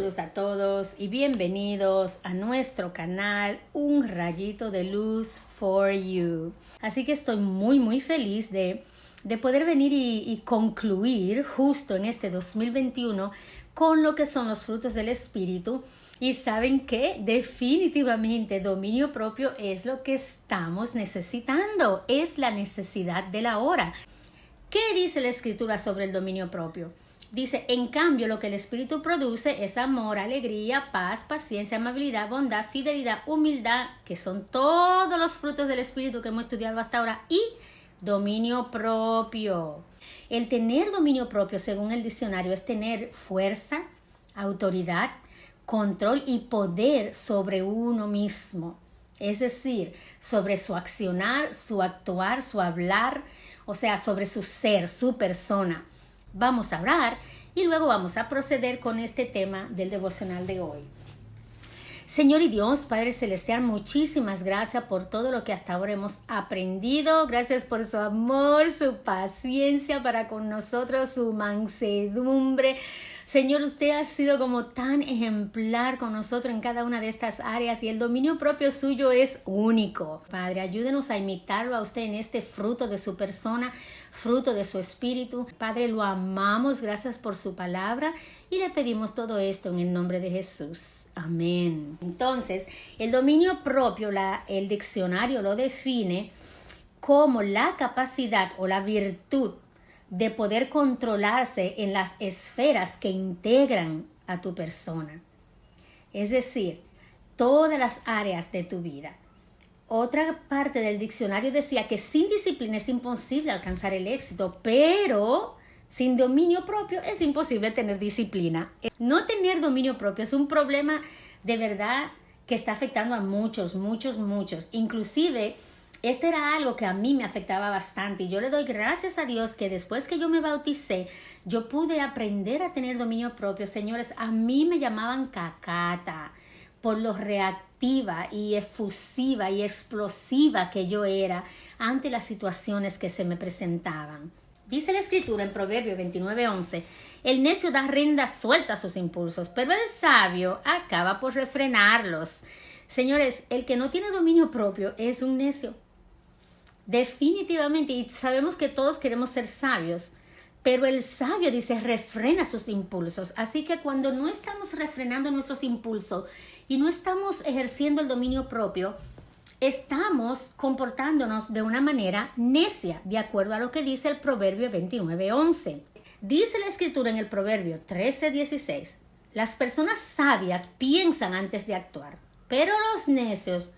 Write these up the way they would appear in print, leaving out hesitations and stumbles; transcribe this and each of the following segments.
Saludos a todos y bienvenidos a nuestro canal Un Rayito de Luz for You. Así que estoy muy feliz de poder venir y concluir justo en este 2021 con lo que son los frutos del Espíritu. Y saben que definitivamente dominio propio es lo que estamos necesitando, es la necesidad de la hora. ¿Qué dice la Escritura sobre el dominio propio? Dice, en cambio, lo que el Espíritu produce es amor, alegría, paz, paciencia, amabilidad, bondad, fidelidad, humildad, que son todos los frutos del Espíritu que hemos estudiado hasta ahora, y dominio propio. El tener dominio propio, según el diccionario, es tener fuerza, autoridad, control y poder sobre uno mismo. Es decir, sobre su accionar, su actuar, su hablar, o sea, sobre su ser, su persona. Vamos a orar y luego vamos a proceder con este tema del devocional de hoy. Señor y Dios, Padre Celestial, muchísimas gracias por todo lo que hasta ahora hemos aprendido. Gracias por su amor, su paciencia para con nosotros, su mansedumbre. Señor, usted ha sido como tan ejemplar con nosotros en cada una de estas áreas y el dominio propio suyo es único. Padre, ayúdenos a imitarlo a usted en este fruto de su persona, fruto de su espíritu. Padre, lo amamos, gracias por su palabra y le pedimos todo esto en el nombre de Jesús. Amén. Entonces, el dominio propio, el diccionario lo define como la capacidad o la virtud de poder controlarse en las esferas que integran a tu persona. Es decir, todas las áreas de tu vida. Otra parte del diccionario decía que sin disciplina es imposible alcanzar el éxito, pero sin dominio propio es imposible tener disciplina. No tener dominio propio es un problema de verdad que está afectando a muchos. Inclusive, este era algo que a mí me afectaba bastante y yo le doy gracias a Dios que después que yo me bauticé, yo pude aprender a tener dominio propio. Señores, a mí me llamaban cacata por lo reactiva y efusiva y explosiva que yo era ante las situaciones que se me presentaban. Dice la Escritura en Proverbios 29:11, el necio da rienda suelta a sus impulsos, pero el sabio acaba por refrenarlos. Señores, el que no tiene dominio propio es un necio. Definitivamente, y sabemos que todos queremos ser sabios, pero el sabio dice refrena sus impulsos. Así que cuando no estamos refrenando nuestros impulsos y no estamos ejerciendo el dominio propio, estamos comportándonos de una manera necia, de acuerdo a lo que dice el Proverbio 29:11. Dice la Escritura en el Proverbio 13:16, las personas sabias piensan antes de actuar, pero los necios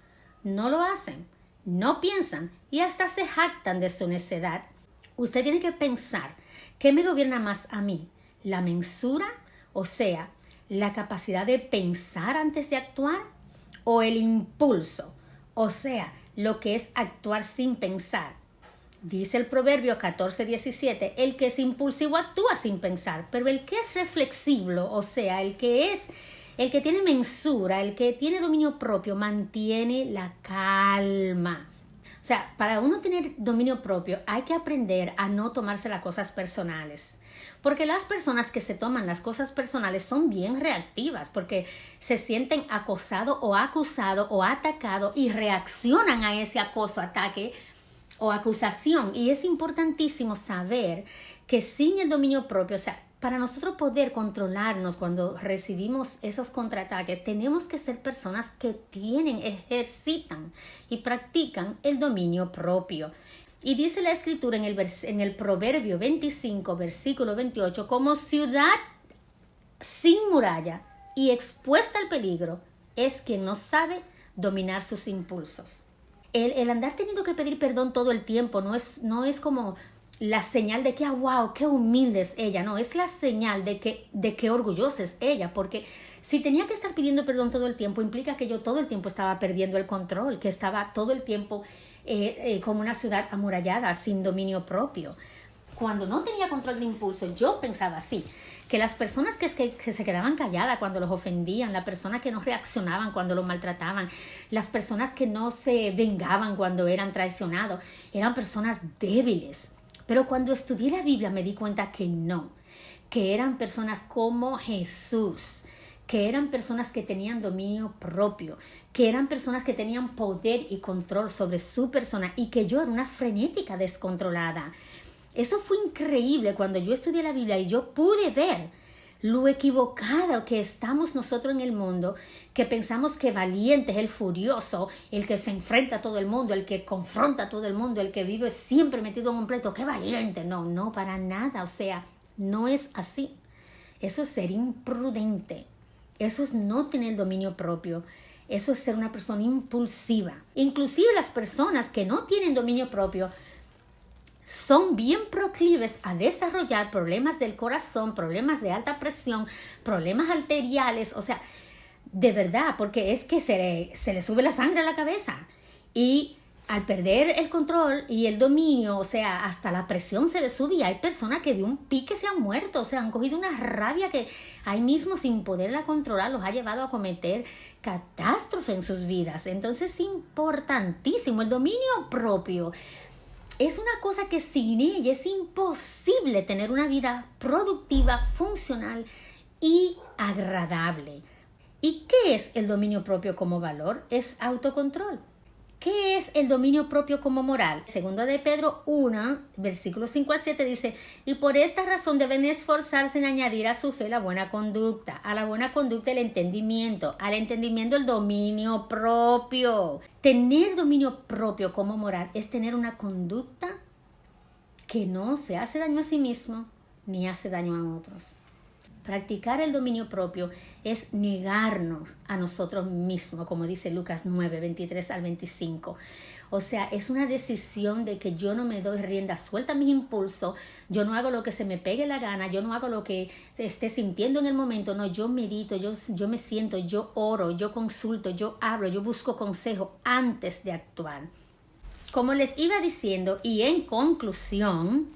no lo hacen. No piensan y hasta se jactan de su necedad. Usted tiene que pensar, ¿qué me gobierna más a mí? ¿La mensura? O sea, la capacidad de pensar antes de actuar, o el impulso, o sea, lo que es actuar sin pensar. Dice el Proverbio 14:17, el que es impulsivo actúa sin pensar, pero el que es reflexivo, o sea, el que tiene mensura, el que tiene dominio propio, mantiene la calma. O sea, para uno tener dominio propio hay que aprender a no tomarse las cosas personales. Porque las personas que se toman las cosas personales son bien reactivas porque se sienten acosado o acusado o atacado y reaccionan a ese acoso, ataque o acusación. Y es importantísimo saber que sin el dominio propio, o sea, para nosotros poder controlarnos cuando recibimos esos contraataques, tenemos que ser personas que ejercitan y practican el dominio propio. Y dice la Escritura en el Proverbio 25, versículo 28, como ciudad sin muralla y expuesta al peligro es quien no sabe dominar sus impulsos. El andar teniendo que pedir perdón todo el tiempo no es como la señal de que, wow, qué humilde es ella. No, es la señal de que orgullosa es ella, porque si tenía que estar pidiendo perdón todo el tiempo, implica que yo todo el tiempo estaba perdiendo el control, que estaba todo el tiempo como una ciudad amurallada, sin dominio propio. Cuando no tenía control de impulso, yo pensaba así, que las personas que se quedaban calladas cuando los ofendían, las personas que no reaccionaban cuando los maltrataban, las personas que no se vengaban cuando eran traicionados, eran personas débiles. Pero cuando estudié la Biblia me di cuenta que no, que eran personas como Jesús, que eran personas que tenían dominio propio, que eran personas que tenían poder y control sobre su persona y que yo era una frenética descontrolada. Eso fue increíble cuando yo estudié la Biblia y yo pude ver lo equivocado que estamos nosotros en el mundo, que pensamos que valiente es el furioso, el que se enfrenta a todo el mundo, el que confronta a todo el mundo, el que vive siempre metido en un pleito. ¡Qué valiente! No, no, para nada. O sea, no es así. Eso es ser imprudente. Eso es no tener dominio propio. Eso es ser una persona impulsiva. Inclusive las personas que no tienen dominio propio son bien proclives a desarrollar problemas del corazón, problemas de alta presión, problemas arteriales, o sea, de verdad, porque es que se le sube la sangre a la cabeza y al perder el control y el dominio, o sea, hasta la presión se le sube y hay personas que de un pique se han muerto, o sea, han cogido una rabia que ahí mismo sin poderla controlar los ha llevado a cometer catástrofe en sus vidas. Entonces es importantísimo el dominio propio. Es una cosa que sin ella es imposible tener una vida productiva, funcional y agradable. ¿Y qué es el dominio propio como valor? Es autocontrol. ¿Qué es el dominio propio como moral? Segundo de Pedro 1, versículos 5 al 7 dice: y por esta razón deben esforzarse en añadir a su fe la buena conducta, a la buena conducta el entendimiento, al entendimiento el dominio propio. Tener dominio propio como moral es tener una conducta que no se hace daño a sí mismo ni hace daño a otros. Practicar el dominio propio es negarnos a nosotros mismos, como dice Lucas 9, 23 al 25. O sea, es una decisión de que yo no me doy rienda suelta a mis impulsos, yo no hago lo que se me pegue la gana, yo no hago lo que esté sintiendo en el momento, no, yo medito, yo me siento, yo oro, yo consulto, yo hablo, yo busco consejo antes de actuar. Como les iba diciendo y en conclusión,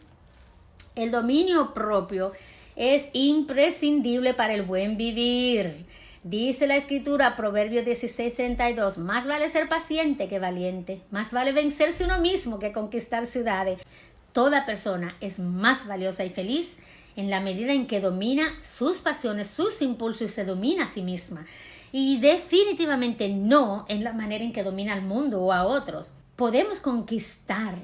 el dominio propio es imprescindible para el buen vivir. Dice la escritura, Proverbios 16:32, más vale ser paciente que valiente, más vale vencerse uno mismo que conquistar ciudades. Toda persona es más valiosa y feliz en la medida en que domina sus pasiones, sus impulsos y se domina a sí misma. Y definitivamente no en la manera en que domina al mundo o a otros. Podemos conquistar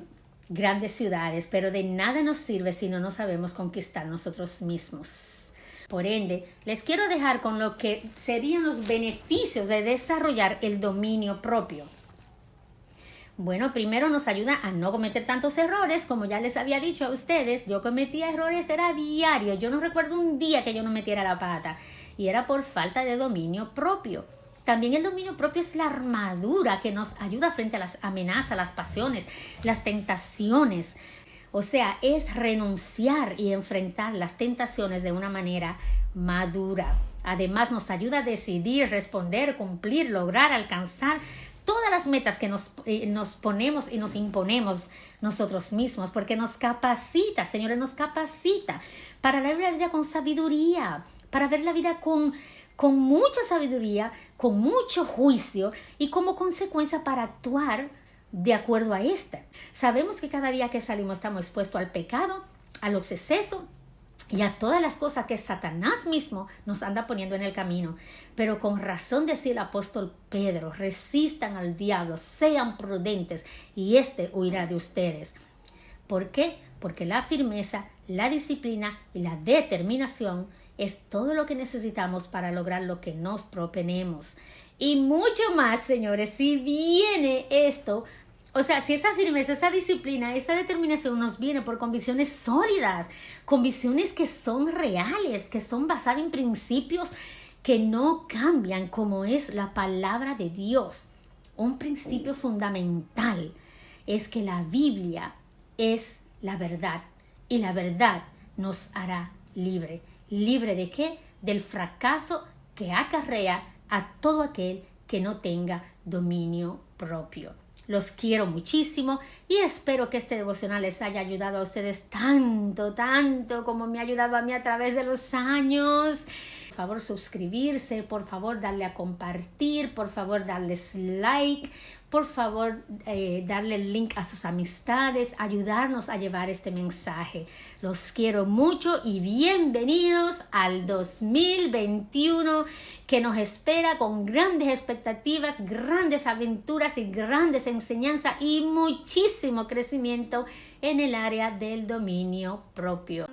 grandes ciudades, pero de nada nos sirve si no nos sabemos conquistar nosotros mismos. Por ende, les quiero dejar con lo que serían los beneficios de desarrollar el dominio propio. Bueno, primero nos ayuda a no cometer tantos errores, como ya les había dicho a ustedes. Yo cometía errores, era diario. Yo no recuerdo un día que yo no metiera la pata y era por falta de dominio propio. También el dominio propio es la armadura que nos ayuda frente a las amenazas, las pasiones, las tentaciones. O sea, es renunciar y enfrentar las tentaciones de una manera madura. Además, nos ayuda a decidir, responder, cumplir, lograr, alcanzar todas las metas que nos ponemos y nos imponemos nosotros mismos, porque nos capacita, señores, nos capacita para ver la vida con sabiduría, para ver la vida con mucha sabiduría, con mucho juicio y como consecuencia para actuar de acuerdo a esta. Sabemos que cada día que salimos estamos expuestos al pecado, a los excesos y a todas las cosas que Satanás mismo nos anda poniendo en el camino. Pero con razón decía el apóstol Pedro, resistan al diablo, sean prudentes y éste huirá de ustedes. ¿Por qué? Porque la firmeza, la disciplina y la determinación es todo lo que necesitamos para lograr lo que nos proponemos. Y mucho más, señores, si viene esto, o sea, si esa firmeza, esa disciplina, esa determinación nos viene por convicciones sólidas, convicciones que son reales, que son basadas en principios que no cambian, como es la palabra de Dios. Un principio fundamental es que la Biblia es la verdad y la verdad nos hará libre. ¿Libre de qué? Del fracaso que acarrea a todo aquel que no tenga dominio propio. Los quiero muchísimo y espero que este devocional les haya ayudado a ustedes tanto como me ha ayudado a mí a través de los años. favor suscribirse, por favor darle a compartir, por favor darles like, por favor darle el link a sus amistades, ayudarnos a llevar este mensaje. Los quiero mucho y bienvenidos al 2021 que nos espera con grandes expectativas, grandes aventuras y grandes enseñanzas y muchísimo crecimiento en el área del dominio propio.